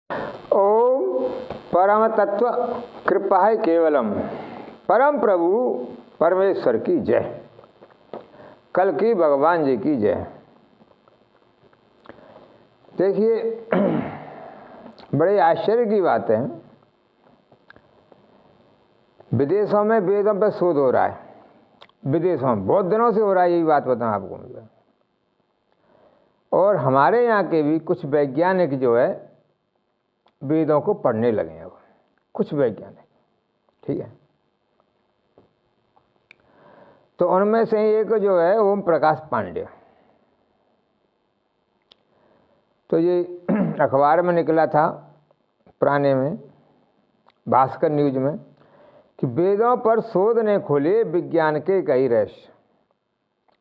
ओम परम तत्व कृपा है केवलम, परम प्रभु परमेश्वर की जय, कल की भगवान जी की जय। देखिए बड़े आश्चर्य की बात है, विदेशों में वेदों पर शोध हो रहा है। विदेशों में बहुत दिनों से हो रहा है, यही बात बताऊं आपको मुझे। और हमारे यहाँ के भी कुछ वैज्ञानिक जो है वेदों को पढ़ने लगे हैं। अब कुछ वैज्ञानिक, ठीक है, तो उनमें से एक जो है ओम प्रकाश पांडे, तो ये अखबार में निकला था पुराने में, भास्कर न्यूज में, कि वेदों पर शोध ने खोले विज्ञान के कई रहस्य।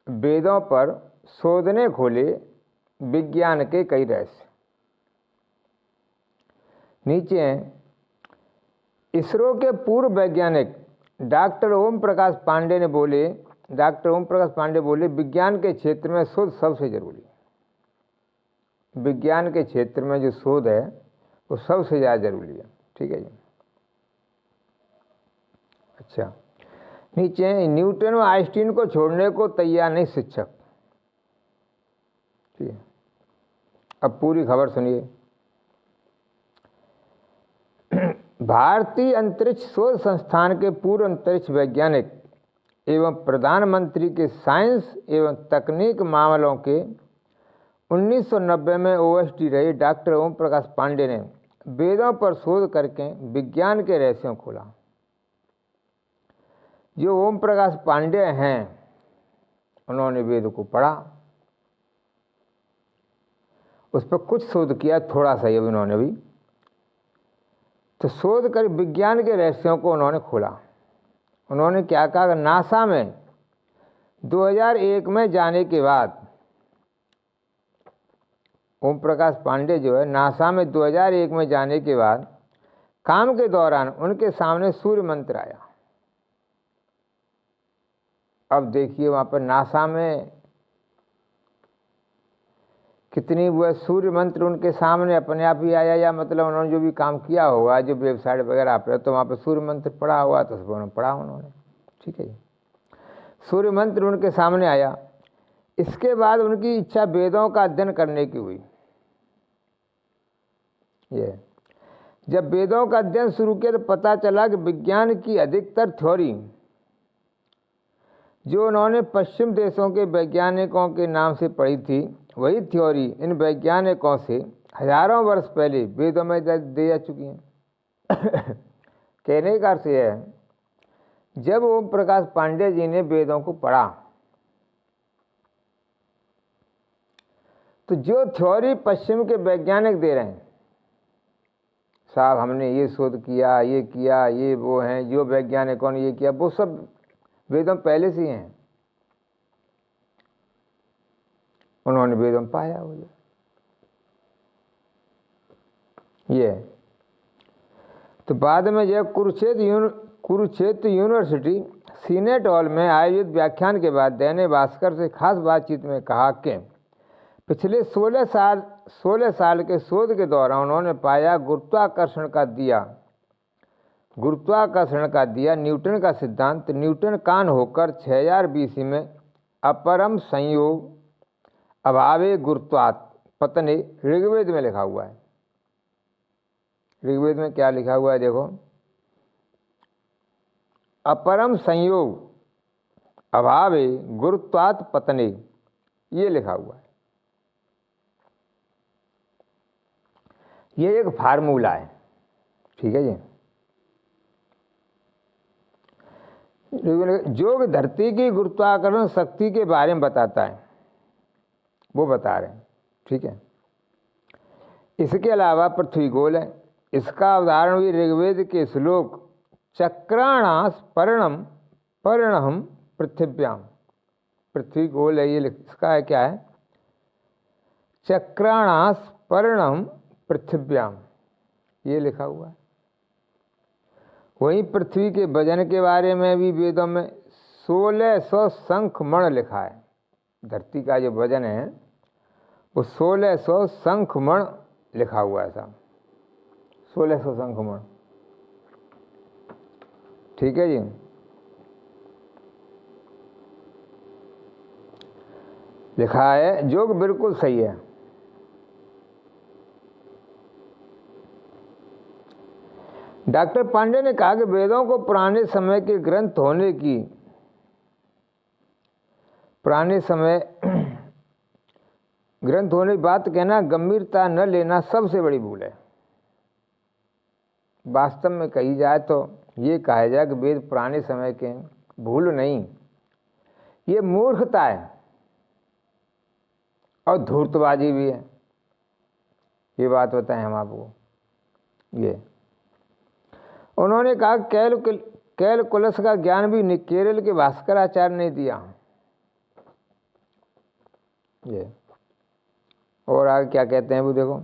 वेदों पर शोध ने खोले विज्ञान के कई रहस्य। नीचे हैं, इसरो के पूर्व वैज्ञानिक डॉक्टर ओम प्रकाश पांडे ने बोले, डॉक्टर ओम प्रकाश पांडे बोले, विज्ञान के क्षेत्र में शोध सबसे जरूरी है। विज्ञान के क्षेत्र में जो शोध है वो सबसे ज़्यादा जरूरी है, ठीक है जी। अच्छा, नीचे, न्यूटन व आइंस्टीन को छोड़ने को तैयार नहीं शिक्षक, ठीक है। अब पूरी खबर सुनिए। भारतीय अंतरिक्ष शोध संस्थान के पूर्व अंतरिक्ष वैज्ञानिक एवं प्रधानमंत्री के साइंस एवं तकनीक मामलों के 1990 में ओएसडी रहे डॉक्टर ओम प्रकाश पांडे ने वेदों पर शोध करके विज्ञान के रहस्यों खोला। जो ओम प्रकाश पांडे हैं उन्होंने वेद को पढ़ा, उस पर कुछ शोध किया, थोड़ा सा ही उन्होंने भी, तो शोध कर विज्ञान के रहस्यों को उन्होंने खोला। उन्होंने क्या कहा, नासा में 2001 में जाने के बाद, ओम प्रकाश पांडे जो है नासा में 2001 में जाने के बाद काम के दौरान उनके सामने सूर्य मंत्र आया। अब देखिए वहाँ पर नासा में कितनी वो सूर्य मंत्र उनके सामने अपने आप ही आया, या मतलब उन्होंने जो भी काम किया होगा, जो वेबसाइट वगैरह पर, तो वहाँ पर सूर्य मंत्र पढ़ा हुआ, तो उन्होंने पढ़ा उन्होंने, ठीक है जी। सूर्य मंत्र उनके सामने आया। इसके बाद उनकी इच्छा वेदों का अध्ययन करने की हुई। ये जब वेदों का अध्ययन शुरू किया तो पता चला कि विज्ञान की अधिकतर थ्योरी जो उन्होंने पश्चिम देशों के वैज्ञानिकों के नाम से पढ़ी थी, वही थ्योरी इन वैज्ञानिकों से हजारों वर्ष पहले वेदों में दी जा चुकी हैं। कहने का अर्थ यह है, जब ओम प्रकाश पांडे जी ने वेदों को पढ़ा तो जो थ्योरी पश्चिम के वैज्ञानिक दे रहे हैं, साहब हमने ये शोध किया, ये वो हैं, जो वैज्ञानिकों ने ये किया, वो सब वेदों पहले से हैं, उन्होंने वेदों में पाया हो ये। तो बाद में जब कुरुक्षेत्र यूनिवर्सिटी सीनेट हॉल में आयोजित व्याख्यान के बाद दैनिक भास्कर से खास बातचीत में कहा कि पिछले 16 साल के शोध के दौरान उन्होंने पाया गुरुत्वाकर्षण का दिया न्यूटन का सिद्धांत न्यूटन कान होकर 6000 BC में अपरम संयोग अभावे गुरुत्वात् पतने, ऋग्वेद में लिखा हुआ है। ऋग्वेद में क्या लिखा हुआ है देखो, अपरम संयोग अभावे गुरुत्वात् पतने, ये लिखा हुआ है। ये एक फार्मूला है, ठीक है जी। जो धरती की गुरुत्वाकर्षण शक्ति के बारे में बताता है, वो बता रहे हैं, ठीक है। इसके अलावा पृथ्वी गोल है, इसका उदाहरण भी ऋग्वेद के श्लोक चक्राणास पर्णम पृथिव्याम, पृथ्वी गोल है, ये इसका है क्या है, चक्राणास पर्णम पृथिव्याम, ये लिखा हुआ है। वहीं पृथ्वी के वजन के बारे में भी वेदों में 1600 शंख मण लिखा है। धरती का जो वजन है वो 1600 शंख मण लिखा हुआ है साहब। 1600 शंखमण। ठीक है जी। लिखा है जो बिल्कुल सही है। डॉक्टर पांडे ने कहा कि वेदों को पुराने समय के ग्रंथ होने की बात कहना, गंभीरता न लेना सबसे बड़ी भूल है। वास्तव में कही जाए तो ये कहा जाए कि वेद पुराने समय के, भूल नहीं, ये मूर्खता है और धूर्तबाजी भी है। ये बात बताएं हम आपको। ये उन्होंने कहा कैलकुलस का ज्ञान भी केरल के भास्कराचार्य ने दिया। ये और आगे क्या कहते हैं वो देखो।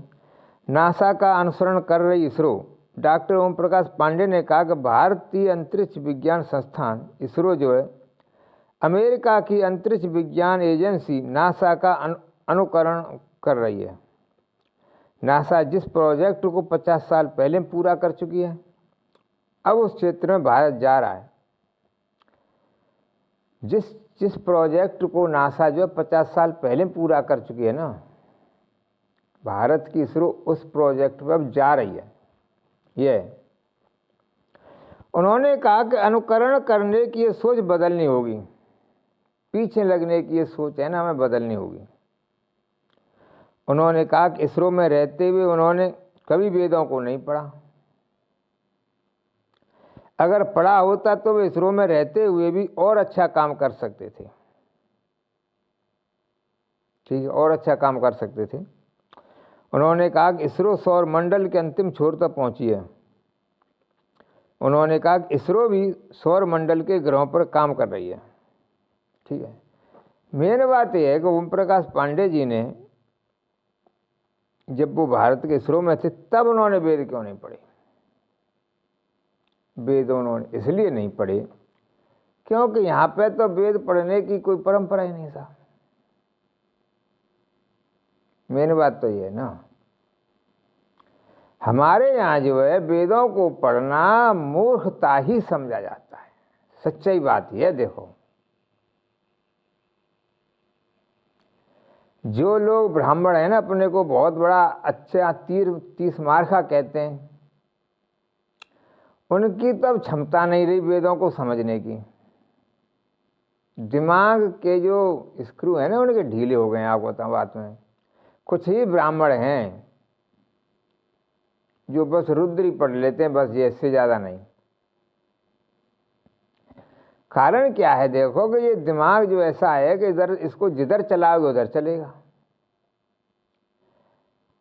नासा का अनुसरण कर रही इसरो, डॉक्टर ओम प्रकाश पांडे ने कहा कि भारतीय अंतरिक्ष विज्ञान संस्थान इसरो जो है अमेरिका की अंतरिक्ष विज्ञान एजेंसी नासा का अनुकरण कर रही है। नासा जिस प्रोजेक्ट को 50 साल पहले पूरा कर चुकी है, अब उस क्षेत्र में भारत जा रहा है। जिस प्रोजेक्ट को नासा जो 50 साल पहले पूरा कर चुकी है ना, भारत की इसरो उस प्रोजेक्ट पर अब जा रही है। ये उन्होंने कहा कि अनुकरण करने की ये सोच बदलनी होगी, पीछे लगने की ये सोच है ना, हमें बदलनी होगी। उन्होंने कहा कि इसरो में रहते हुए उन्होंने कभी वेदों को नहीं पढ़ा। अगर पढ़ा होता तो वे इसरो में रहते हुए भी और अच्छा काम कर सकते थे। ठीक है, और अच्छा काम कर सकते थे। उन्होंने कहा कि इसरो सौर मंडल के अंतिम छोर तक पहुंची है। उन्होंने कहा कि इसरो भी सौर मंडल के ग्रहों पर काम कर रही है। ठीक है, मेन बात यह है कि ओम प्रकाश पांडे जी ने जब वो भारत के इसरो में थे तब उन्होंने वेद क्यों नहीं पढ़े? वेद उन्होंने इसलिए नहीं पढ़े क्योंकि यहाँ पे तो वेद पढ़ने की कोई परंपरा ही नहीं था। मेन बात तो ये है ना, हमारे यहाँ जो है वेदों को पढ़ना मूर्खता ही समझा जाता है। सच्चाई बात यह देखो, जो लोग ब्राह्मण है ना, अपने को बहुत बड़ा अच्छा 30 मार्का कहते हैं, उनकी तब क्षमता नहीं रही वेदों को समझने की। दिमाग के जो स्क्रू है ना उनके ढीले हो गए। आपको बताऊं बात में, कुछ ही ब्राह्मण हैं जो बस रुद्र ही पढ़ लेते हैं, बस ये, इससे ज़्यादा नहीं। कारण क्या है देखो कि ये दिमाग जो ऐसा है कि इधर इसको जिधर चलाओगे उधर चलेगा।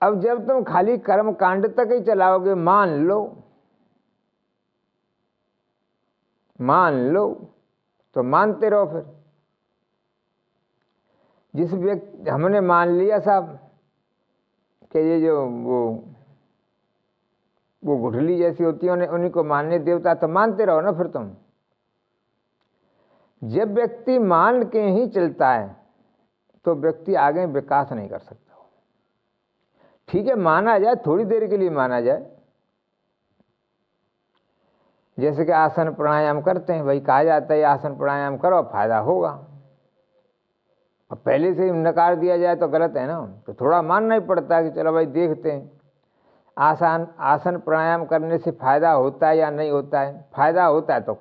अब जब तुम खाली कर्म कांड तक ही चलाओगे, मान लो तो मानते रहो। फिर जिस व्यक्ति हमने मान लिया साहब कि ये जो वो गुठली जैसी होती है उन्हीं को मानने देवता, तो मानते रहो ना। फिर तुम जब व्यक्ति मान के ही चलता है तो व्यक्ति आगे विकास नहीं कर सकता। ठीक है, माना जाए, थोड़ी देर के लिए माना जाए, जैसे कि आसन प्राणायाम करते हैं, भाई कहा जाता है आसन प्राणायाम करो फायदा होगा, और पहले से ही नकार दिया जाए तो गलत है ना। तो थोड़ा मानना ही पड़ता है कि चलो भाई देखते हैं आसन प्राणायाम करने से फायदा होता है या नहीं होता है। फायदा होता है तो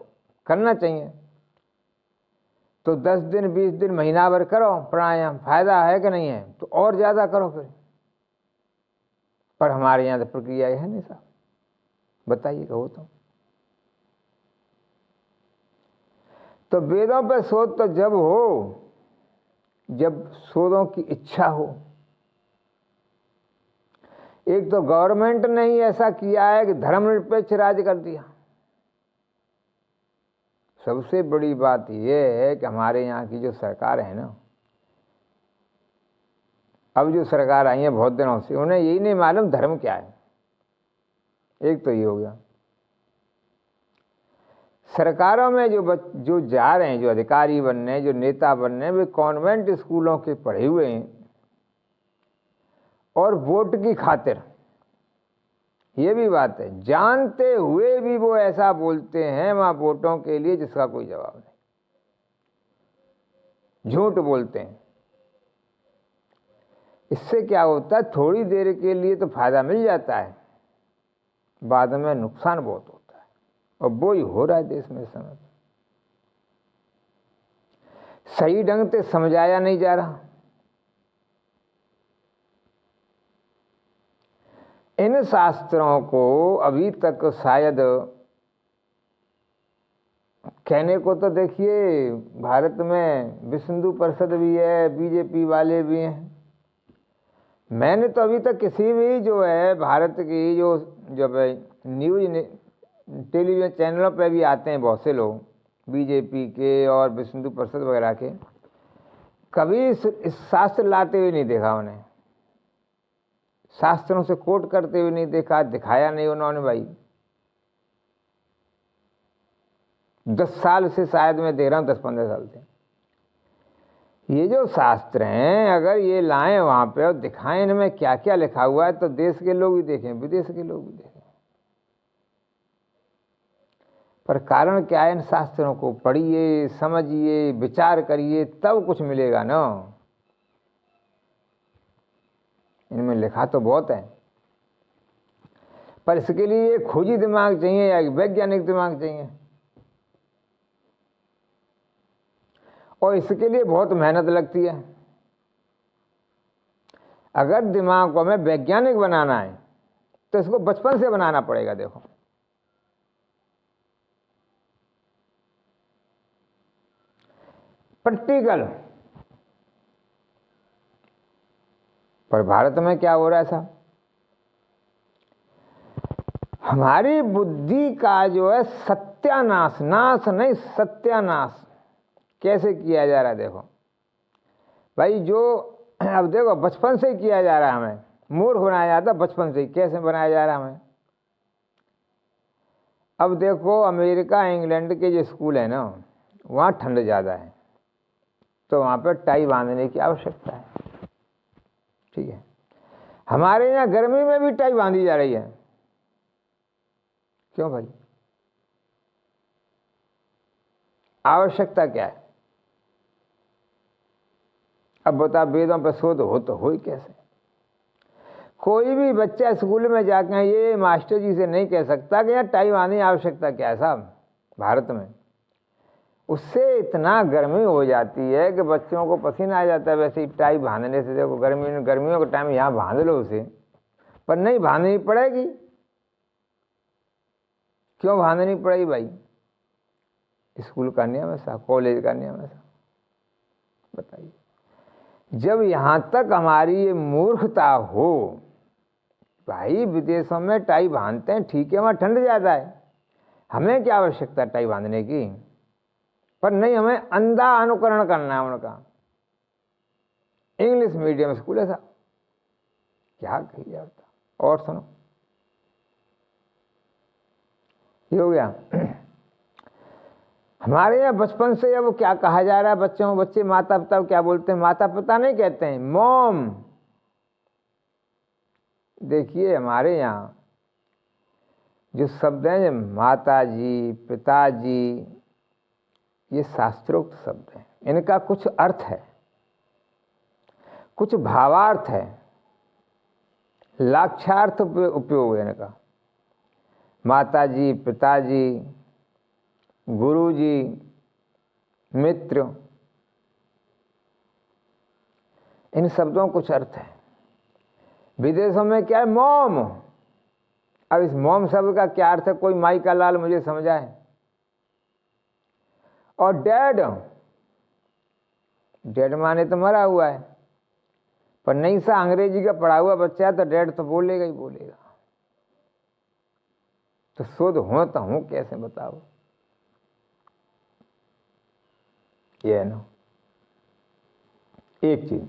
करना चाहिए। तो 10 दिन 20 दिन महीना भर करो प्राणायाम, फायदा है कि नहीं है तो और ज़्यादा करो फिर। पर हमारे यहाँ तो प्रक्रिया है नहीं साहब, बताइए कहो तो वेदों पर शोध तो जब हो जब शोधों की इच्छा हो। एक तो गवर्नमेंट ने ही ऐसा किया है कि धर्मनिरपेक्ष राज्य कर दिया। सबसे बड़ी बात यह है कि हमारे यहाँ की जो सरकार है ना, अब जो सरकार आई है बहुत दिनों से, उन्हें यही नहीं मालूम धर्म क्या है। एक तो ये हो गया। सरकारों में जो जा रहे हैं, जो अधिकारी बनने, जो नेता बनने, वे कॉन्वेंट स्कूलों के पढ़े हुए हैं और वोट की खातिर ये भी बात है, जानते हुए भी वो ऐसा बोलते हैं वहाँ वोटों के लिए जिसका कोई जवाब नहीं, झूठ बोलते हैं। इससे क्या होता है, थोड़ी देर के लिए तो फायदा मिल जाता है, बाद में नुकसान बहुत होता है, और वो ही हो रहा है देश में इस समय। सही ढंग से समझाया नहीं जा रहा। इन शास्त्रों को अभी तक शायद, कहने को तो देखिए भारत में विश्व हिंदू परिषद भी है, बीजेपी वाले भी हैं। मैंने तो अभी तक किसी भी जो है भारत की जो जब न्यूज टेलीविजन चैनलों पे भी आते हैं बहुत से लोग बीजेपी के और विश्व हिंदू परिषद वगैरह के, कभी इस शास्त्र लाते हुए नहीं देखा उन्हें, शास्त्रों से कोट करते हुए नहीं देखा, दिखाया नहीं उन्होंने। भाई 10 साल से शायद मैं दे रहा हूँ, 10-15 साल से ये जो शास्त्र हैं, अगर ये लाएं वहाँ पे और दिखाएं इनमें क्या क्या लिखा हुआ है, तो देश के लोग भी देखें, विदेश के लोग भी देखें। पर कारण क्या है, इन शास्त्रों को पढ़िए, समझिए, विचार करिए, तब कुछ मिलेगा ना। इनमें लिखा तो बहुत है, पर इसके लिए खोजी दिमाग चाहिए या वैज्ञानिक दिमाग चाहिए, और इसके लिए बहुत मेहनत लगती है। अगर दिमाग को हमें वैज्ञानिक बनाना है तो इसको बचपन से बनाना पड़ेगा। देखो प्रैक्टिकल। पर भारत में क्या हो रहा है साहब, हमारी बुद्धि का जो है सत्यानाश, नाश नहीं सत्यानाश कैसे किया जा रहा है। देखो भाई, जो अब देखो बचपन से किया जा रहा है, हमें मूर्ख बनाया जाता है बचपन से ही। कैसे बनाया जा रहा है हमें, अब देखो अमेरिका इंग्लैंड के जो स्कूल है ना, वहाँ ठंड ज़्यादा है, तो वहाँ पर टाई बांधने की आवश्यकता है, ठीक है। हमारे यहाँ गर्मी में भी टाई बांधी जा रही है, क्यों भाई, आवश्यकता क्या है। अब बता, वेदों पर शोध हो तो हो ही कैसे। कोई भी बच्चा स्कूल में जाकर ये मास्टर जी से नहीं कह सकता कि यार टाई बांधने की आवश्यकता क्या है साहब। भारत में उससे इतना गर्मी हो जाती है कि बच्चों को पसीना आ जाता है। वैसे ही टाई बांधने से देखो, गर्मियों के टाइम यहाँ बांध लो उसे, पर नहीं बांधनी पड़ेगी। क्यों बांधनी पड़ेगी भाई, स्कूल का नियम है साहब, कॉलेज का नियम है साहब, बताइए। जब यहाँ तक हमारी ये मूर्खता हो, भाई विदेशों में टाई बांधते हैं, ठीक है, वहाँ ठंड ज़्यादा है, हमें क्या आवश्यकता टाई बांधने की। पर नहीं, हमें अंधा अनुकरण करना है उनका। इंग्लिश मीडियम स्कूल है साहब, क्या कही जाता। और सुनो, ये हो गया। हमारे यहाँ बचपन से अब क्या कहा जा रहा है बच्चों, बच्चे माता पिता क्या बोलते हैं, माता पिता नहीं कहते हैं, मॉम। देखिए हमारे यहाँ जो शब्द हैं, माता जी, पिताजी, ये शास्त्रोक्त शब्द हैं। इनका कुछ अर्थ है, कुछ भावार्थ है, लाक्षार्थ उपयोग है इनका। माता जी, पिताजी, गुरु जी, मित्र, इन शब्दों का कुछ अर्थ है। विदेशों में क्या है, मॉम। अब इस मॉम शब्द का क्या अर्थ है, कोई माई का लाल मुझे समझाए। और डैड, डैड माने तो मरा हुआ है, पर नहीं सा अंग्रेजी का पढ़ा हुआ बच्चा है तो डैड तो बोलेगा ही बोलेगा। तो शुद्ध हो तो हूं कैसे, बताओ। ये है ना एक चीज।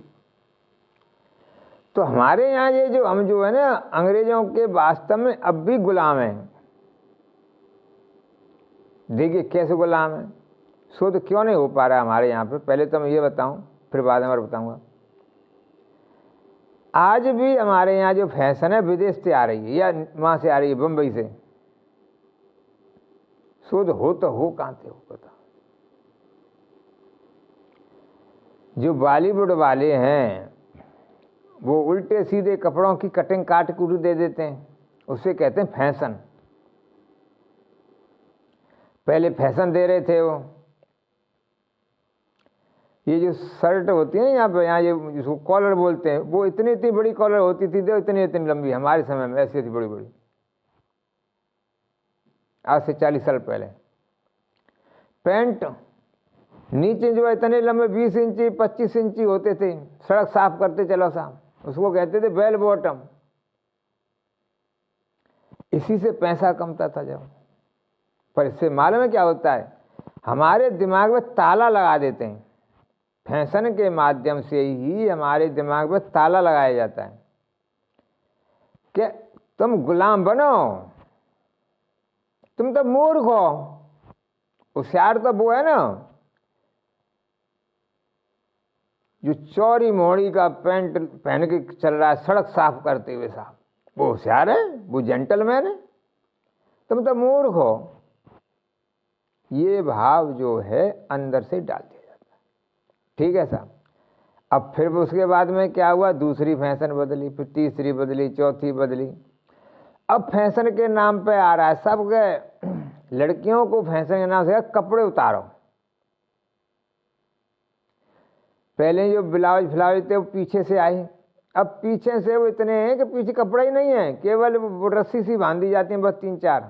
तो हमारे यहाँ ये जो हम जो है ना अंग्रेजों के वास्तव में अब भी गुलाम हैं। देखिए कैसे गुलाम है, शुद्ध क्यों नहीं हो पा रहा हमारे यहाँ पे। पहले तो मैं ये बताऊं, फिर बाद में और बताऊंगा। आज भी हमारे यहाँ जो फैशन है विदेश से आ रही है या वहाँ से आ रही है, बम्बई से। शुद्ध हो तो हो कहाँ से हो पता। जो बॉलीवुड वाले हैं वो उल्टे सीधे कपड़ों की कटिंग काट कूट दे देते हैं, उसे कहते हैं फैशन। पहले फैशन दे रहे थे वो। ये जो शर्ट होती है यहाँ पे, यहाँ ये जिसको कॉलर बोलते हैं, वो इतनी इतनी बड़ी कॉलर होती थी, तो इतनी इतनी लंबी। हमारे समय में ऐसी थी बड़ी बड़ी, आज से 40 साल पहले। पैंट नीचे जो इतने लंबे 20 इंची 25 इंची होते थे, सड़क साफ करते चलो साहब, उसको कहते थे बेल बॉटम। इसी से पैसा कमता था जब। पर इससे मालूम है क्या होता है, हमारे दिमाग में ताला लगा देते हैं। फैशन के माध्यम से ही हमारे दिमाग में ताला लगाया जाता है कि तुम गुलाम बनो, तुम तो मूर्ख हो। होशियार तो वो है ना जो चौड़ी मोड़ी का पैंट पहन के चल रहा है सड़क साफ करते हुए साहब, वो होशियार है, वो जेंटलमैन है। तुम तो मूर्ख हो। ये भाव जो है अंदर से डाल दिया जाता है। ठीक है साहब। अब फिर उसके बाद में क्या हुआ, दूसरी फैशन बदली, फिर तीसरी बदली, चौथी बदली। अब फैशन के नाम पे आ रहा है सब के, लड़कियों को फैशन के नाम से कपड़े उतारो। पहले जो ब्लाउज फ्लाउज थे वो पीछे से आए, अब पीछे से वो इतने हैं कि पीछे कपड़ा ही नहीं है, केवल वो रस्सी सी बांधी जाती है बस 3-4।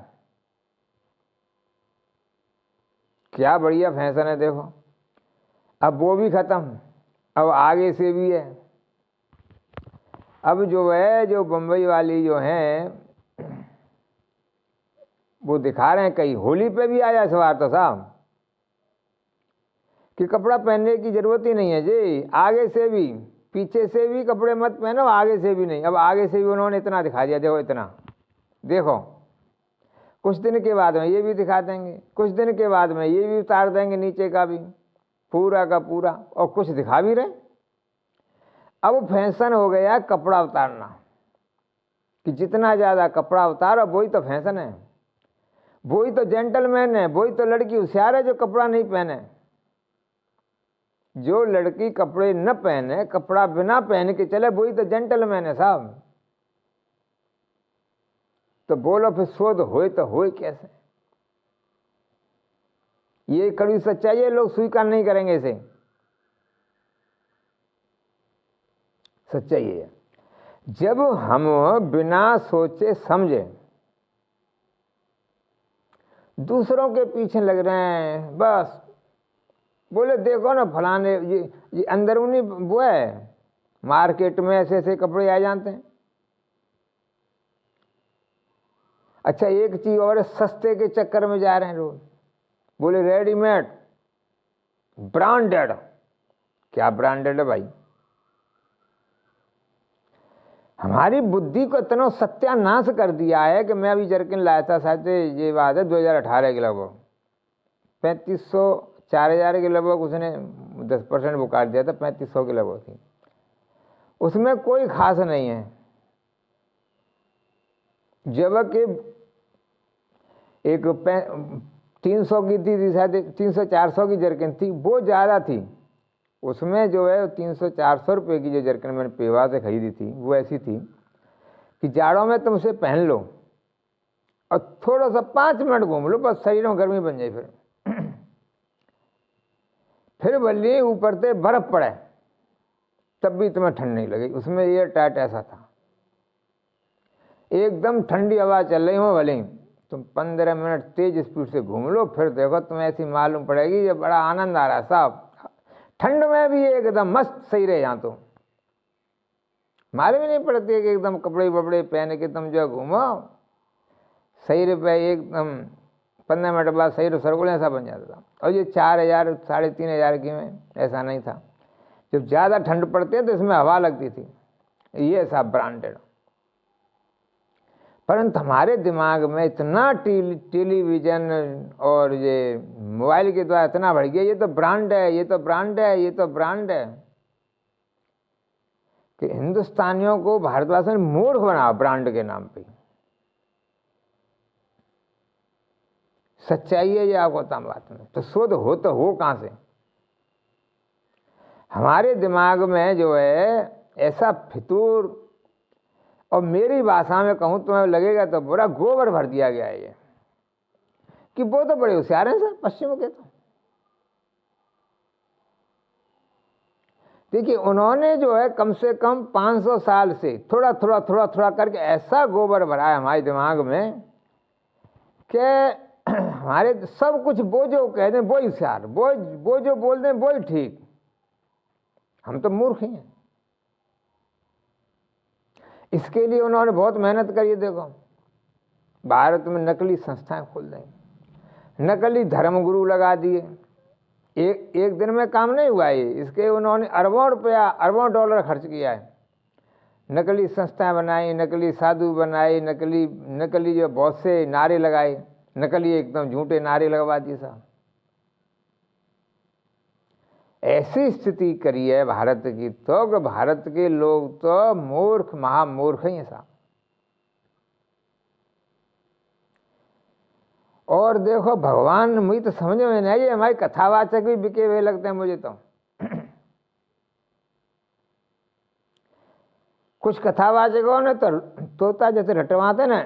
क्या बढ़िया फैशन है देखो। अब वो भी खत्म, अब आगे से भी है। अब जो है जो बम्बई वाली जो है वो दिखा रहे हैं, कहीं होली पे भी आया इस बार तो साहब कि कपड़ा पहनने की जरूरत ही नहीं है जी, आगे से भी पीछे से भी कपड़े मत पहनो, आगे से भी नहीं। अब आगे से भी उन्होंने इतना दिखा दिया, देखो इतना देखो। कुछ दिन के बाद में ये भी दिखा देंगे, कुछ दिन के बाद में ये भी उतार देंगे नीचे का भी, पूरा का पूरा, और कुछ दिखा भी रहे। अब फैशन हो गया कपड़ा उतारना, कि जितना ज़्यादा कपड़ा उतारो वही तो फैशन है, वही तो जेंटलमैन है, वही तो लड़की होशियार है जो कपड़ा नहीं पहने। जो लड़की कपड़े न पहने, कपड़ा बिना पहन के चले, वही तो जेंटलमैन है साहब। तो बोलो फिर शोध होए तो होए कैसे। ये कड़वी सच्चाई है, लोग स्वीकार नहीं करेंगे इसे। सच्चाई है जब हम बिना सोचे समझे दूसरों के पीछे लग रहे हैं, बस बोले देखो ना फलाने ये अंदरूनी वो है, मार्केट में ऐसे ऐसे कपड़े आ जाते हैं। अच्छा एक चीज और, सस्ते के चक्कर में जा रहे हैं लोग, बोले रेडीमेड ब्रांडेड। क्या ब्रांडेड है भाई। हमारी बुद्धि को इतना सत्यानाश कर दिया है कि मैं अभी जर्किन लाया था, शायद ये बात है 2018 के लगभग, 3500 4000 के लगभग उसने 10% बुकार दिया था, 3500 के लगभग थी। उसमें कोई खास नहीं है, जबकि एक 300 की थी शायद, 300-400 की जर्किन थी, वो ज़्यादा थी। उसमें जो है 300-400 रुपये की जो जर्किन मैंने पेवा से खरीदी थी, वो ऐसी थी कि जाड़ों में तुम उसे पहन लो और थोड़ा सा 5 मिनट घूम लो, बस शरीर में गर्मी बन जाए। फिर भले ऊपर से बर्फ पड़े तब भी तुम्हें ठंड नहीं लगी। उसमें एयर टाइट ऐसा था, एकदम ठंडी हवा चल रही हो, भले तुम 15 मिनट तेज स्पीड से घूम लो, फिर देखो तुम्हें ऐसी मालूम पड़ेगी ये बड़ा आनंद आ रहा है साहब। ठंड में भी एकदम मस्त सही रहे। यहाँ तो मालूम ही नहीं पड़ती है कि एकदम कपड़े वपड़े पहन के तुम जो घूमो, सही रुपये एकदम 15 मिनट बाद सही सर्कुल ऐसा बन जाता था। और ये 4000 3500 की में ऐसा नहीं था। जब ज़्यादा ठंड पड़ती है तो इसमें हवा लगती थी, ये सब ब्रांडेड। परंतु हमारे दिमाग में इतना टेलीविज़न और ये मोबाइल के द्वारा इतना बढ़ गया, ये तो ब्रांड है, ये तो ब्रांड है, ये तो ब्रांड है, कि हिंदुस्तानियों को भारतवासियों ने मूर्ख बनाया ब्रांड के नाम पे। सच्चाई है ये आपको बताऊं बात में, तो शुद्ध हो तो हो कहाँ से? हमारे दिमाग में जो है ऐसा फितूर, और मेरी भाषा में कहूँ तुम्हें लगेगा तो बुरा, गोबर भर दिया गया है ये, कि वो तो बड़े होशियार हैं सर पश्चिम के। तो देखिए उन्होंने जो है कम से कम 500 साल से थोड़ा थोड़ा थोड़ा थोड़ा करके ऐसा गोबर भरा है हमारे दिमाग में कि हमारे सब कुछ वो जो कह दें वो होशियार, वो जो बोल दें वो ही ठीक। हम तो मूर्ख ही हैं। इसके लिए उन्होंने बहुत मेहनत करी। देखो भारत में नकली संस्थाएं खोल दें, नकली धर्मगुरु लगा दिए। एक दिन में काम नहीं हुआ ये, इसके उन्होंने अरबों रुपया अरबों डॉलर खर्च किया है। नकली संस्थाएं बनाई, नकली साधु बनाए, नकली जो बहुत से नारे लगाए, नकली एकदम झूठे नारे लगवा दिए साहब। ऐसी स्थिति करी है भारत की तो कि भारत के लोग तो मूर्ख महामूर्ख ही हैं साहब। और देखो भगवान मुझे तो समझ में नहीं, हमारी कथावाचक भी बिके हुए लगते हैं मुझे तो। कुछ कथावाचकों ने तो तोता जैसे रटवाते ना,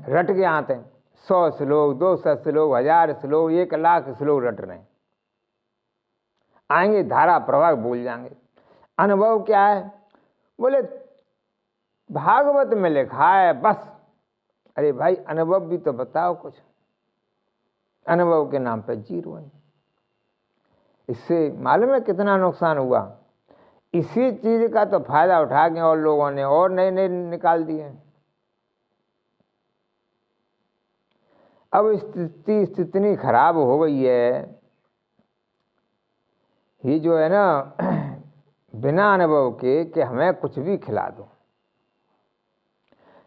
रट के आते हैं 100 श्लोक 200 श्लोक 1000 श्लोक 1 लाख श्लोक रट रहे हैं। आएंगे धारा प्रवाह भूल जाएंगे। अनुभव क्या है? बोले भागवत में लिखा है बस। अरे भाई अनुभव भी तो बताओ कुछ। अनुभव के नाम पे जीरो है। इससे मालूम है कितना नुकसान हुआ। इसी चीज का तो फायदा उठा के और लोगों ने और नए नए निकाल दिए। अब स्थिति इतनी खराब हो गई है, ये जो है ना बिना अनुभव के कि हमें कुछ भी खिला दो,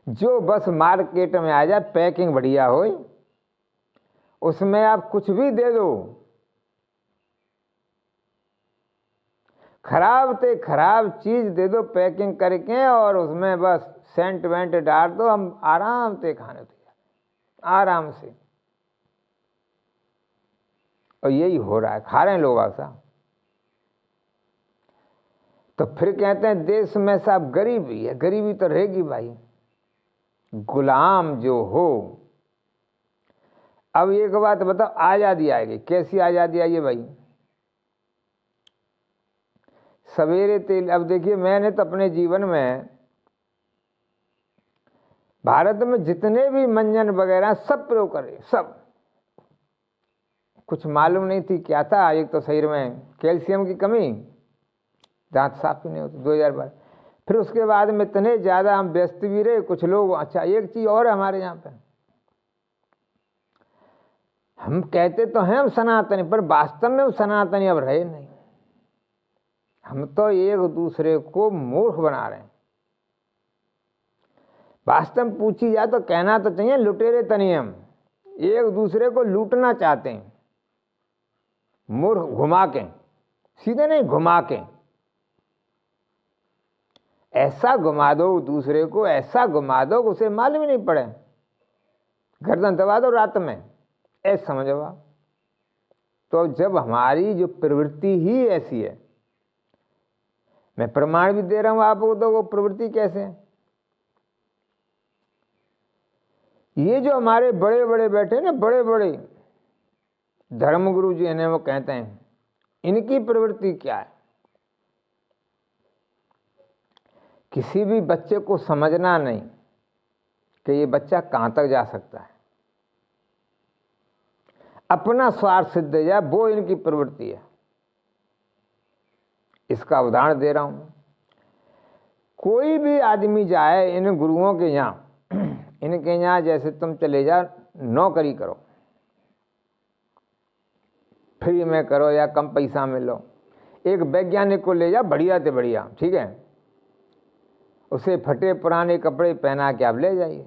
जो बस मार्केट में आ जाए, पैकिंग बढ़िया हो, उसमें आप कुछ भी दे दो, खराब से खराब चीज दे दो पैकिंग करके, और उसमें बस सेंट वेंट डाल दो, हम आराम से खाने तैयार, आराम से। और यही हो रहा है, खा रहे हैं लोग ऐसा। तो फिर कहते हैं देश में साहब गरीबी है, गरीबी तो रहेगी भाई, गुलाम जो हो। अब एक बात बताओ, आज़ादी आएगी, कैसी आज़ादी आई है भाई? सवेरे तेल। अब देखिए मैंने तो अपने जीवन में भारत में जितने भी मंजन वगैरह सब प्रयोग करे, सब। कुछ मालूम नहीं थी क्या था। एक तो शरीर में कैल्शियम की कमी, दांत साफ ही नहीं होते 2012। फिर उसके बाद में इतने ज़्यादा हम व्यस्त भी रहे कुछ लोग। अच्छा एक चीज़ और है हमारे यहाँ पे, हम कहते तो हैं हम सनातनी, पर वास्तव में हम सनातनी अब रहे नहीं। हम तो एक दूसरे को मूर्ख बना रहे हैं। वास्तव में पूछी जाए तो कहना तो चाहिए लुटेरे तनी हम, एक दूसरे को लूटना चाहते हैं, मूर्ख घुमा के, सीधे नहीं घुमा के। ऐसा घुमा दो दूसरे को, ऐसा घुमा दो उसे मालूम ही नहीं पड़े, गर्दन दबा दो रात में, ऐसा समझो आप। तो जब हमारी जो प्रवृत्ति ही ऐसी है, मैं प्रमाण भी दे रहा हूं आपको, तो वो प्रवृत्ति कैसे है? ये जो हमारे बड़े बड़े बैठे ना, बड़े बड़े धर्मगुरु जी इन्हें वो कहते हैं, इनकी प्रवृत्ति क्या है? किसी भी बच्चे को समझना नहीं कि ये बच्चा कहां तक जा सकता है, अपना स्वार्थ सिद्ध जाए, वो इनकी प्रवृत्ति है। इसका उदाहरण दे रहा हूं। कोई भी आदमी जाए इन गुरुओं के यहाँ, इनके यहाँ जैसे तुम चले जाओ नौकरी करो, फ्री में करो या कम पैसा में लो। एक वैज्ञानिक को ले जाओ बढ़िया से बढ़िया, ठीक है, उसे फटे पुराने कपड़े पहना के आप ले जाइए।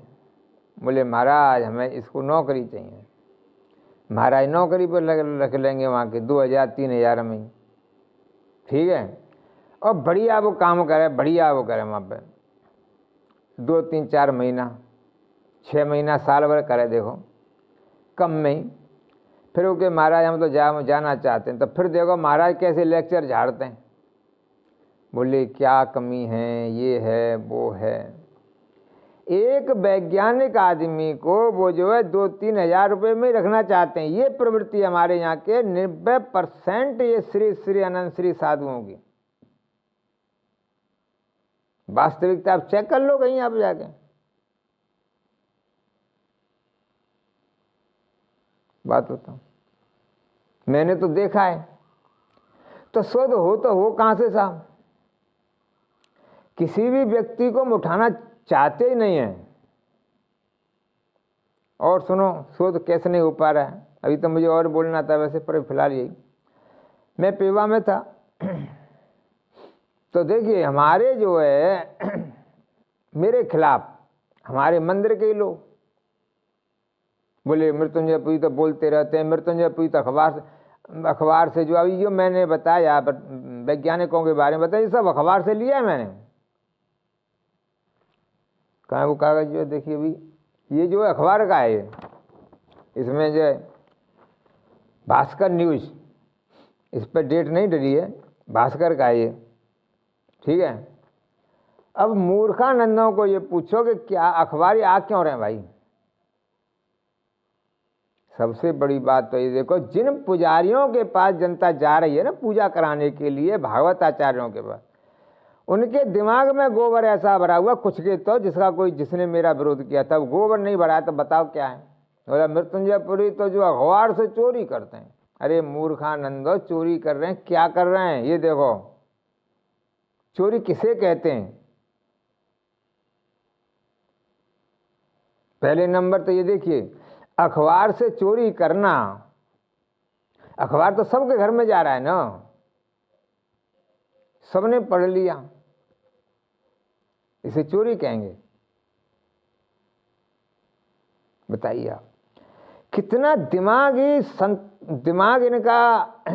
बोले महाराज हमें इसको नौकरी चाहिए। महाराज नौकरी पर रख लेंगे वहाँ के 2000-3000 में, ठीक है। और बढ़िया वो काम करे, बढ़िया वो करे वहाँ पे 2 3 4 महीना 6 महीना साल भर करे, देखो कम में ही। फिर वो के महाराज हम तो जाना चाहते हैं, तो फिर देखो महाराज कैसे लेक्चर झाड़ते हैं, बोले क्या कमी है, ये है वो है। एक वैज्ञानिक आदमी को वो जो है 2-3 हज़ार रुपये में रखना चाहते हैं। ये प्रवृत्ति हमारे यहाँ के 90% ये श्री श्री अनंत श्री साधुओं की वास्तविकता आप चेक कर लो कहीं आप जाके। बात बताऊं, मैंने तो देखा है। तो शुद्ध हो तो हो कहां से साहब? किसी भी व्यक्ति को हम उठाना चाहते ही नहीं है। और सुनो, शोध कैसे नहीं हो पा रहा है, अभी तो मुझे और बोलना था वैसे, पर फिलहाल यही। मैं पेवा में था तो देखिए हमारे जो है मेरे खिलाफ हमारे मंदिर के लोग बोले मृत्युंजय पुरी तो बोलते रहते हैं, मृत्युंजय पुरी तो अखबार से जो अभी जो मैंने बताया वैज्ञानिकों के बारे में बताया, ये सब अखबार से लिया है मैंने। कहाँ वो कागज जो देखिए अभी, ये जो है अखबार का है, ये इसमें जो है भास्कर न्यूज, इस पर डेट नहीं डली है, भास्कर का है ये, ठीक है। अब मूर्खानंदों को ये पूछो कि क्या अखबारी आ क्यों रहे हैं भाई? सबसे बड़ी बात तो ये देखो, जिन पुजारियों के पास जनता जा रही है ना पूजा कराने के लिए, भागवत आचार्यों के पास, उनके दिमाग में गोबर ऐसा भरा हुआ कुछ के तो जिसने मेरा विरोध किया था, गोबर नहीं भरा तो बताओ क्या है? बोला मृत्युंजय पुरी तो जो अखबार से चोरी करते हैं। अरे मूर्खानंदो, चोरी कर रहे हैं, क्या कर रहे हैं ये देखो। चोरी किसे कहते हैं? पहले नंबर तो ये देखिए, अखबार से चोरी करना, अखबार तो सबके घर में जा रहा है ना, सबने पढ़ लिया, इसे चोरी कहेंगे? बताइए आप, कितना दिमाग इनका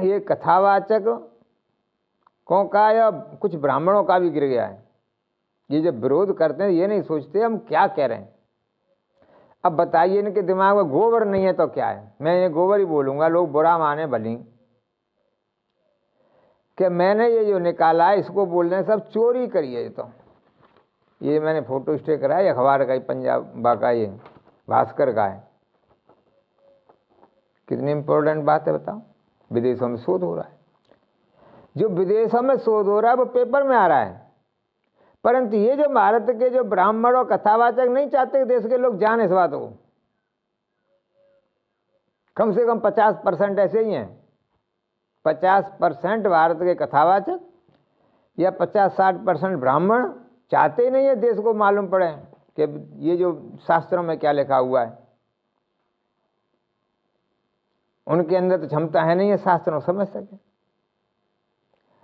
ये कथावाचक कौन का या कुछ ब्राह्मणों का भी गिर गया है। ये जब विरोध करते हैं ये नहीं सोचते हम क्या कह रहे हैं। अब बताइए इनके दिमाग में गोबर नहीं है तो क्या है? मैं इन्हें गोबर ही बोलूंगा, लोग बुरा माने भली, कि मैंने ये जो निकाला है इसको बोल रहे हैं सब चोरी करिए। तो ये मैंने फोटो स्टेट करा है, अखबार का ही, पंजाब का, ये भास्कर का है। कितनी इंपॉर्टेंट बात है बताओ। विदेशों में शोध हो रहा है, जो विदेशों में शोध हो रहा है वो पेपर में आ रहा है, परंतु ये जो भारत के जो ब्राह्मण और कथावाचक नहीं चाहते कि देश के लोग जाने इस बात को। कम से कम 50% ऐसे ही हैं, 50% भारत के कथावाचक या 50-60% ब्राह्मण चाहते ही नहीं है देश को मालूम पड़े कि ये जो शास्त्रों में क्या लिखा हुआ है। उनके अंदर तो क्षमता है नहीं है शास्त्रों समझ सके।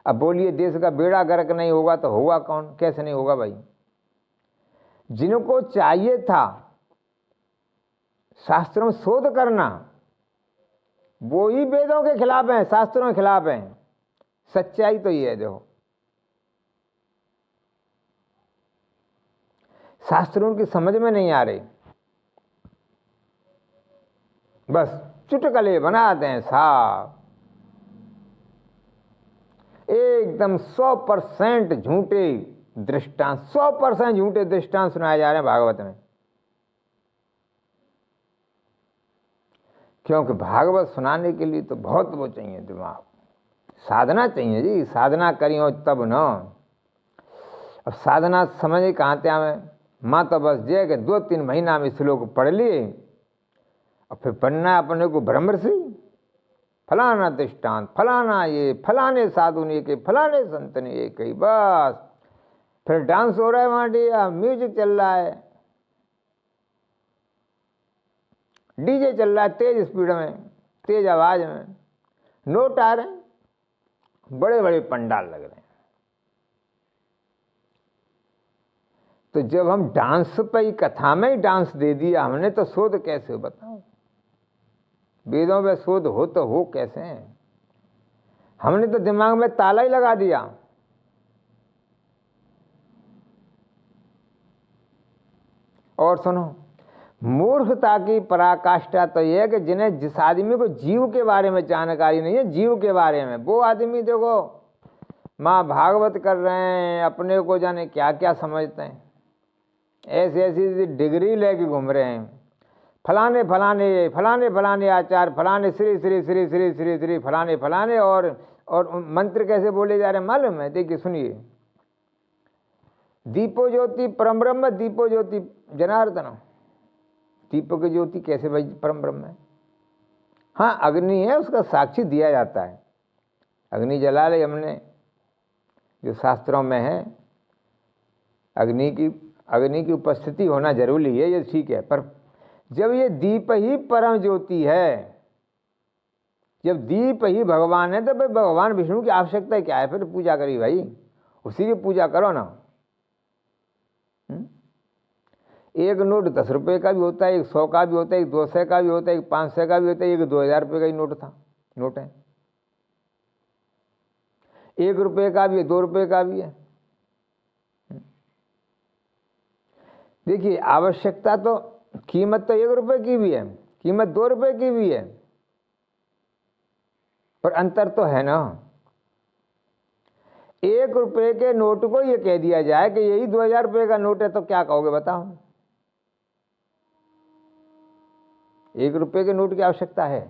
अब बोलिए देश का बेड़ा गर्क नहीं होगा तो होगा कौन? कैसे नहीं होगा भाई? जिनको चाहिए था शास्त्रों में शोध करना, वो ही वेदों के खिलाफ हैं, शास्त्रों के खिलाफ हैं। सच्चाई तो ये है, देखो शास्त्रों की समझ में नहीं आ रही, बस चुटकुले बनाते हैं साहब, एकदम 100% झूठे दृष्टांत, 100% झूठे दृष्टांत सुनाए जा रहे हैं भागवत में। क्योंकि भागवत सुनाने के लिए तो बहुत वो चाहिए, दिमाग, साधना चाहिए जी। साधना करी हो तब न। अब साधना समझे कहाँ थे हमें? माँ तो बस जे कि 2-3 महीना में श्लोक पढ़ लिए और फिर पढ़ना अपने को ब्रह्मर्षि, फलाना दृष्टांत, फलाना ये, फलाने साधु ने के, फलाने संत ने ये कही, बस फिर डांस हो रहा है वहाँ, डिया म्यूजिक चल रहा है, डीजे चल रहा है तेज स्पीड में, तेज आवाज में, नोट आ रहे हैं, बड़े बड़े पंडाल लग रहे हैं। तो जब हम डांस पे ही, कथा में ही डांस दे दिया हमने, तो शोध कैसे हो बताओ? वेदों में शोध हो तो हो कैसे? हमने तो दिमाग में ताला ही लगा दिया। और सुनो, मूर्खता की पराकाष्ठा तो यह है कि जिन्हें जिस आदमी को जीव के बारे में जानकारी नहीं है, जीव के बारे में, वो आदमी देखो माँ भागवत कर रहे हैं, अपने को जाने क्या क्या समझते हैं, ऐसी ऐसी डिग्री लेके घूम रहे हैं, फलाने फलाने फलाने फलाने आचार, फलाने श्री श्री श्री श्री श्री श्री फलाने फलाने, और मंत्र कैसे बोले जा रहे हैं मालूम है? देखिए सुनिए, दीपो ज्योति परम ब्रह्म, दीपो ज्योति जनार्दन। दीपो की ज्योति कैसे भाई परम ब्रह्म है? हाँ अग्नि है, उसका साक्षी दिया जाता है, अग्नि जला ले हमने, जो शास्त्रों में है अग्नि की उपस्थिति होना जरूरी है, ये ठीक है। पर जब ये दीप ही परम ज्योति है, जब दीप ही भगवान है, तो भाई भगवान विष्णु की आवश्यकता क्या है? फिर पूजा करी भाई, उसी की पूजा करो ना। एक नोट 10 रुपये का भी होता है, एक 100 का भी होता है, एक 200 का भी होता है, एक 500 का भी होता है, एक 2000 रुपये का ही नोट है, 1 रुपये का भी है, 2 रुपये का भी है। देखिए आवश्यकता तो, कीमत तो 1 रुपये की भी है, कीमत 2 रुपये की भी है, पर अंतर तो है ना। 1 रुपये के नोट को ये कह दिया जाए कि यही 2000 रुपये का नोट है, तो क्या कहोगे बताओ? 1 रुपये के नोट की आवश्यकता है।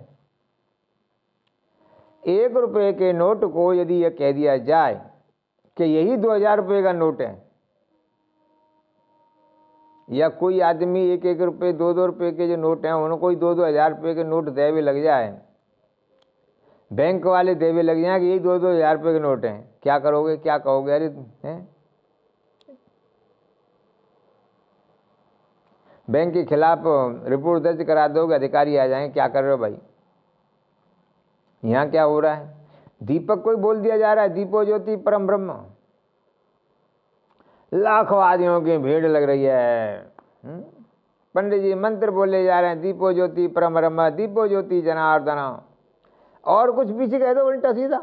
1 रुपये के नोट को यदि यह कह दिया जाए कि यही 2000 रुपये का नोट है, या कोई आदमी 1-1 रुपये 2-2 रुपये के जो नोट हैं उनको कोई 2-2 हज़ार रुपये के नोट देवे लग जाए, बैंक वाले देवे लग जाए कि यही 2-2 हज़ार रुपये के नोट हैं, क्या करोगे? क्या कहोगे? अरे हैं, बैंक के खिलाफ रिपोर्ट दर्ज करा दोगे, अधिकारी आ जाएंगे, क्या कर रहे हो भाई? यहाँ क्या हो रहा है? दीपक को ही बोल दिया जा रहा है दीपो ज्योति परम ब्रह्म, लाखों आदमियों की भीड़ लग रही है। पंडित जी मंत्र बोले जा रहे हैं, दीपो ज्योति परम ब्रह्म, दीपो ज्योति जनार्दन, और कुछ पीछे कह दो उल्टा सीधा,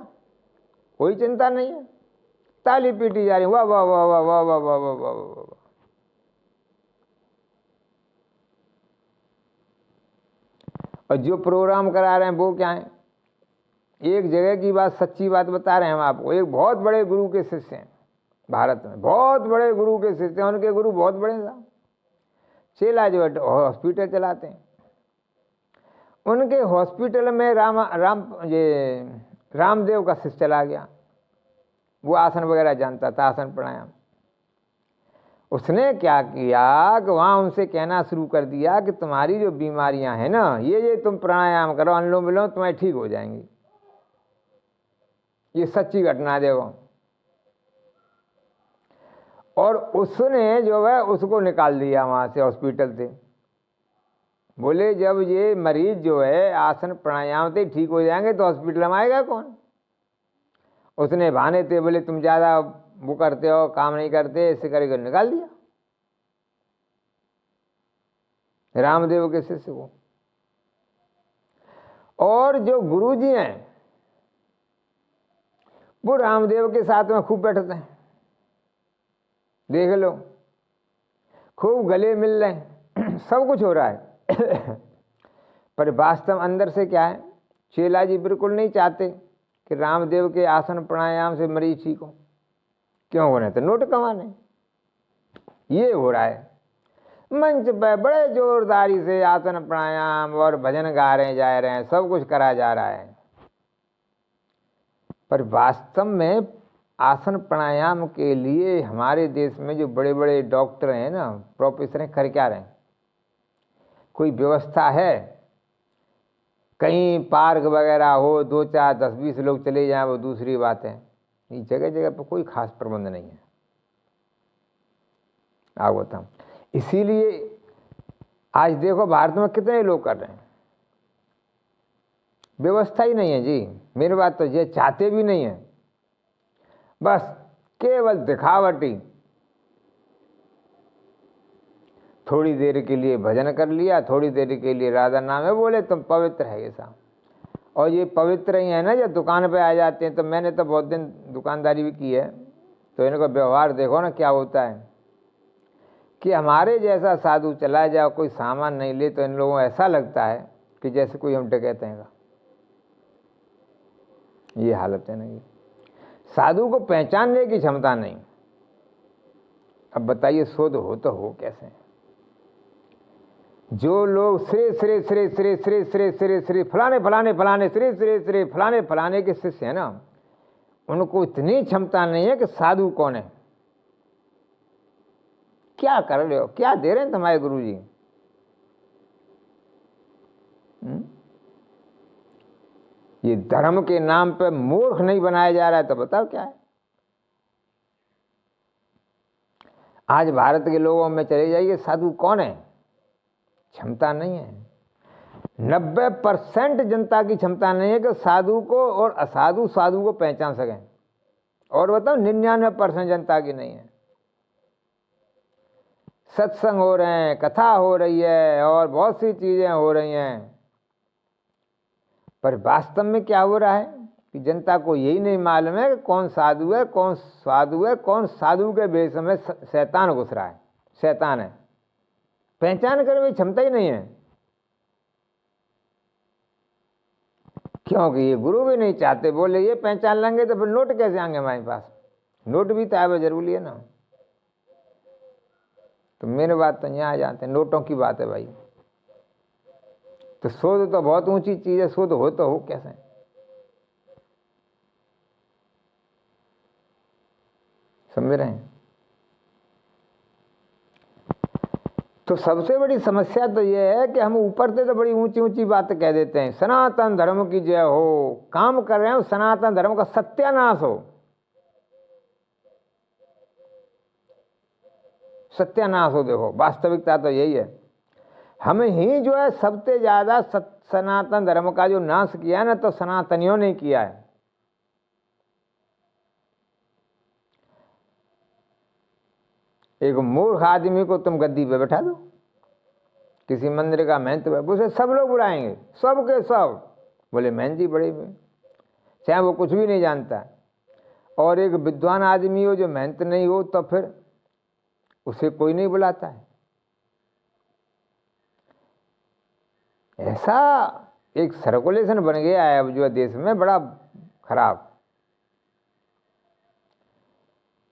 कोई चिंता नहीं है, ताली पीटी जा रही, वाह वाह वाह वाह वाह वाह वाह वाह वाह वाह। और जो प्रोग्राम करा रहे हैं वो क्या है? एक जगह की बात, सच्ची बात बता रहे हैं हम आपको। एक बहुत बड़े गुरु के शिष्य हैं भारत में, बहुत बड़े गुरु के शिष्य हैं, उनके गुरु बहुत बड़े साहब, चेला जो हॉस्पिटल चलाते हैं। उनके हॉस्पिटल में रामदेव का शिष्य चला गया, वो आसन वगैरह जानता था, आसन प्राणायाम। उसने क्या किया कि वहाँ उनसे कहना शुरू कर दिया कि तुम्हारी जो बीमारियां हैं ना, ये तुम प्राणायाम करो, अनुलोम विलोम, तुम्हारी ठीक हो जाएंगी। ये सच्ची घटना देखो। और उसने जो है उसको निकाल दिया वहाँ से, हॉस्पिटल से। बोले जब ये मरीज जो है आसन प्राणायाम से ठीक हो जाएंगे तो हॉस्पिटल में आएगा कौन? उसने बहाने थे, बोले तुम ज़्यादा वो करते हो, काम नहीं करते, ऐसे करके निकाल दिया रामदेव के शिष्य को। और जो गुरुजी हैं वो रामदेव के साथ में खूब बैठते हैं, देख लो, खूब गले मिल रहे हैं, सब कुछ हो रहा है। पर वास्तव अंदर से क्या है? चेला जी बिल्कुल नहीं चाहते कि रामदेव के आसन प्राणायाम से मरीज ठीक हो। क्यों हो रहे? तो नोट कमाने। ये हो रहा है। मंच पर बड़े जोरदारी से आसन प्राणायाम और भजन गा रहे जा रहे हैं, सब कुछ करा जा रहा है, पर वास्तव में आसन प्राणायाम के लिए हमारे देश में जो बड़े बड़े डॉक्टर हैं ना, प्रोफेसर हैं, कर क्या रहे हैं? कोई व्यवस्था है? कहीं पार्क वगैरह हो, 2, 4, 10, 20 लोग चले जाएं, वो दूसरी बात है। ये जगह जगह पर कोई खास प्रबंध नहीं है, आप बताऊं। इसीलिए आज देखो भारत में कितने लोग कर रहे हैं, व्यवस्था ही नहीं है जी। मेरी बात तो ये चाहते भी नहीं है, बस केवल दिखावटी। थोड़ी देर के लिए भजन कर लिया, थोड़ी देर के लिए राधा नाम है, बोले तुम पवित्र है ये साहब। और ये पवित्र ही है ना, जब दुकान पे आ जाते हैं, तो मैंने तो बहुत दिन दुकानदारी भी की है, तो इनका व्यवहार देखो ना क्या होता है। कि हमारे जैसा साधु चला जाओ, कोई सामान नहीं ले, तो इन लोगों को ऐसा लगता है कि जैसे कोई हम डकैते हैं। ये हालत है ना। ये साधु को पहचानने की क्षमता नहीं। अब बताइए शोध हो तो हो कैसे? जो लोग श्री श्री श्री श्री श्री श्री श्री श्री फलाने फलाने फलाने श्री श्री श्री फलाने फलाने के शिष्य है ना, उनको इतनी क्षमता नहीं है कि साधु कौन है। क्या कर रहे हो, क्या दे रहे हैं तुम्हारे गुरु जी? ये धर्म के नाम पे मूर्ख नहीं बनाया जा रहा है तो बताओ क्या है? आज भारत के लोगों में चले जाइए, साधु कौन है? क्षमता नहीं है। 90% जनता की क्षमता नहीं है कि साधु को और असाधु साधु को पहचान सकें। और बताओ 99% जनता की नहीं है। सत्संग हो रहे हैं, कथा हो रही है और बहुत सी चीजें हो रही हैं, पर वास्तव में क्या हो रहा है कि जनता को यही नहीं मालूम है कि कौन साधु है, कौन साधु है, कौन साधु के वेश में शैतान घुस रहा है, शैतान है। पहचान करने की क्षमता ही नहीं है, क्योंकि ये गुरु भी नहीं चाहते। बोले ये पहचान लेंगे तो फिर नोट कैसे आएंगे हमारे पास? नोट भी तो आवे जरूरी है ना। तो मेरे बात तो यहाँ आ जाते हैं, नोटों की बात है भाई। तो शोध तो बहुत ऊंची चीज है, शोध हो तो हो कैसे? समझ रहे हैं? तो सबसे बड़ी समस्या तो यह है कि हम ऊपर से तो बड़ी ऊंची ऊंची बातें कह देते हैं, सनातन धर्म की जय हो, काम कर रहे हो सनातन धर्म का सत्यानाश हो। सत्यानाश हो। देखो वास्तविकता तो यही है, हमें ही जो है सबसे ज्यादा सनातन धर्म का जो नाश किया है ना, तो सनातनियों ने किया है। एक मूर्ख आदमी को तुम गद्दी पे बैठा दो, किसी मंदिर का महंत, उसे सब लोग बुलाएंगे, सब के सब बोले महंत जी बड़े में, चाहे वो कुछ भी नहीं जानता। और एक विद्वान आदमी हो जो महंत नहीं हो, तो फिर उसे कोई नहीं बुलाता है। ऐसा एक सर्कुलेशन बन गया है अब जो देश में, बड़ा खराब।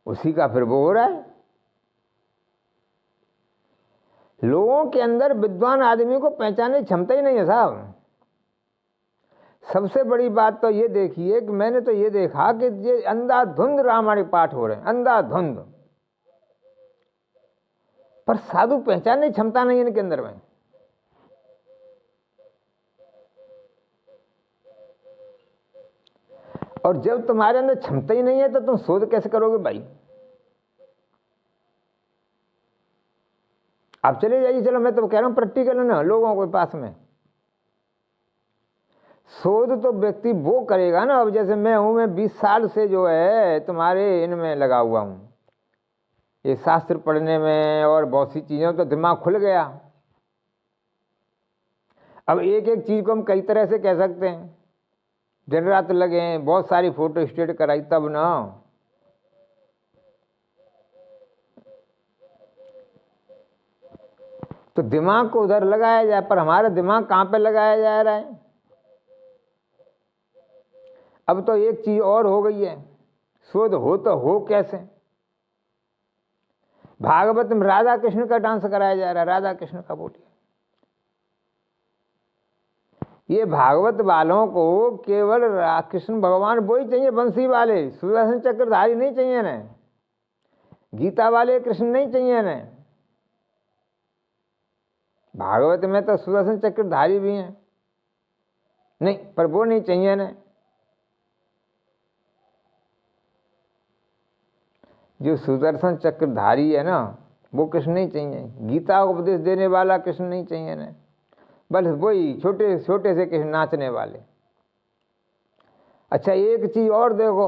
उसी का फिर वो हो रहा है। लोगों के अंदर विद्वान आदमी को पहचानने की क्षमता ही नहीं है साहब। सबसे बड़ी बात तो ये देखिए कि मैंने तो ये देखा कि ये अंधाधुंध रामायण पाठ हो रहे हैं, अंधाधुंध, पर साधु पहचानने की क्षमता नहीं है इनके अंदर में। और जब तुम्हारे अंदर क्षमता ही नहीं है तो तुम शोध कैसे करोगे भाई? आप चले जाइए, चलो मैं तो कह रहा हूं प्रैक्टिकल ना लोगों के पास में। शोध तो व्यक्ति वो करेगा ना। अब जैसे मैं हूं, मैं 20 साल से जो है तुम्हारे इनमें लगा हुआ हूं, ये शास्त्र पढ़ने में और बहुत सी चीजों तो दिमाग खुल गया। अब एक एक चीज को हम कई तरह से कह सकते हैं। दिन रात लगे, बहुत सारी फोटो स्टेट कराई तब ना। तो दिमाग को उधर लगाया जाए, पर हमारा दिमाग कहां पे लगाया जा रहा है? अब तो एक चीज और हो गई है, शोध हो तो हो कैसे? भागवत में राधा कृष्ण का डांस कराया जा रहा है, राधा कृष्ण का। बोलिए ये भागवत वालों को केवल कृष्ण भगवान वो ही चाहिए, बंसी वाले सुदर्शन चक्रधारी नहीं चाहिए ना, गीता वाले कृष्ण नहीं चाहिए ना। भागवत में तो सुदर्शन चक्रधारी भी हैं, नहीं, पर वो नहीं चाहिए ना। जो सुदर्शन चक्रधारी है ना, वो कृष्ण नहीं चाहिए। गीता को उपदेश देने वाला कृष्ण नहीं चाहिए ना, बस वही छोटे छोटे से कृष्ण नाचने वाले। अच्छा एक चीज और देखो,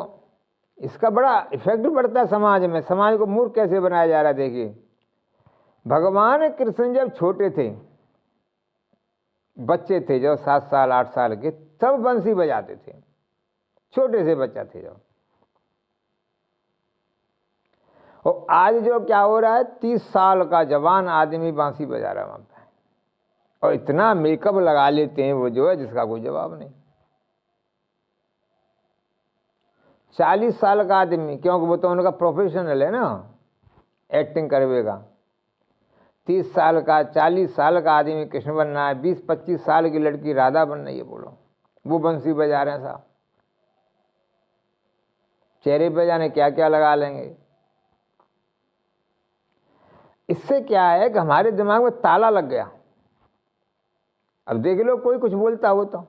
इसका बड़ा इफेक्ट पड़ता है समाज में। समाज को मूर्ख कैसे बनाया जा रहा है देखिए। भगवान कृष्ण जब छोटे थे, बच्चे थे, जब 7 साल 8 साल के, तब बंसी बजाते थे। छोटे से बच्चा थे जब, और आज जो क्या हो रहा है, 30 साल का जवान आदमी बांसुरी बजा रहा है वहाँ पे, और इतना मेकअप लगा लेते हैं वो जो है, जिसका कोई जवाब नहीं। 40 साल का आदमी, क्योंकि वो तो उनका प्रोफेशनल है ना, एक्टिंग करवेगा। 30 साल का, 40 साल का आदमी कृष्ण बनना है, 20-25 साल की लड़की राधा बनना है, ये बोलो, वो बंसी बजा रहे हैं साहब। चेहरे पे जाने क्या क्या लगा लेंगे। इससे क्या है कि हमारे दिमाग में ताला लग गया। अब देख लो कोई कुछ बोलता हो तो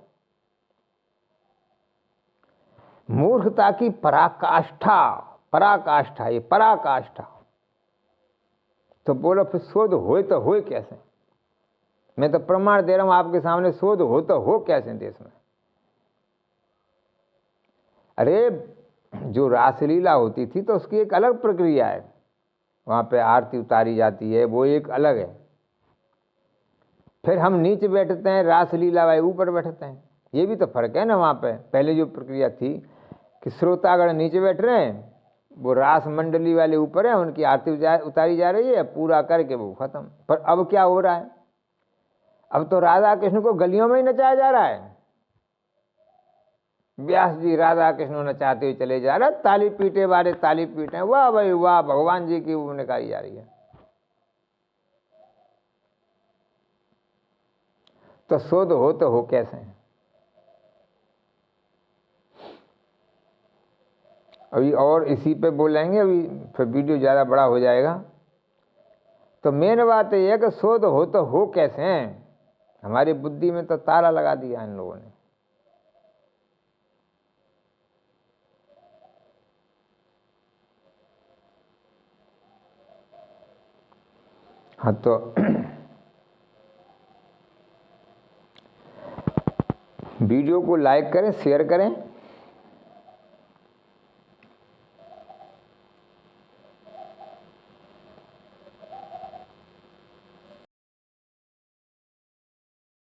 मूर्खता की पराकाष्ठा, पराकाष्ठा, ये पराकाष्ठा। तो बोलो फिर शोध होए तो होए कैसे? मैं तो प्रमाण दे रहा हूं आपके सामने, शोध हो तो हो कैसे देश में? अरे जो रासलीला होती थी तो उसकी एक अलग प्रक्रिया है, वहां पे आरती उतारी जाती है, वो एक अलग है। फिर हम नीचे बैठते हैं, रासलीला वाले ऊपर बैठते हैं, ये भी तो फर्क है ना। वहां पे पहले जो प्रक्रिया थी कि श्रोतागण नीचे बैठ रहे हैं, वो रास मंडली वाले ऊपर है, उनकी आरती उतारी जा रही है, पूरा करके वो खत्म। पर अब क्या हो रहा है, अब तो राधा कृष्ण को गलियों में ही नचाया जा रहा है। व्यास जी राधा कृष्ण नचाते हुए चले जा रहे, ताली पीटे वाले ताली पीटे, वाह भाई वाह, भगवान जी की वो निकाली जा रही है। तो शोध हो तो हो कैसे? अभी और इसी पे बोलेंगे, अभी फिर वीडियो ज़्यादा बड़ा हो जाएगा। तो मेन बात यह है कि शोध हो तो हो कैसे? हमारी बुद्धि में तो ताला लगा दिया इन लोगों ने। हाँ तो वीडियो को लाइक करें, शेयर करें।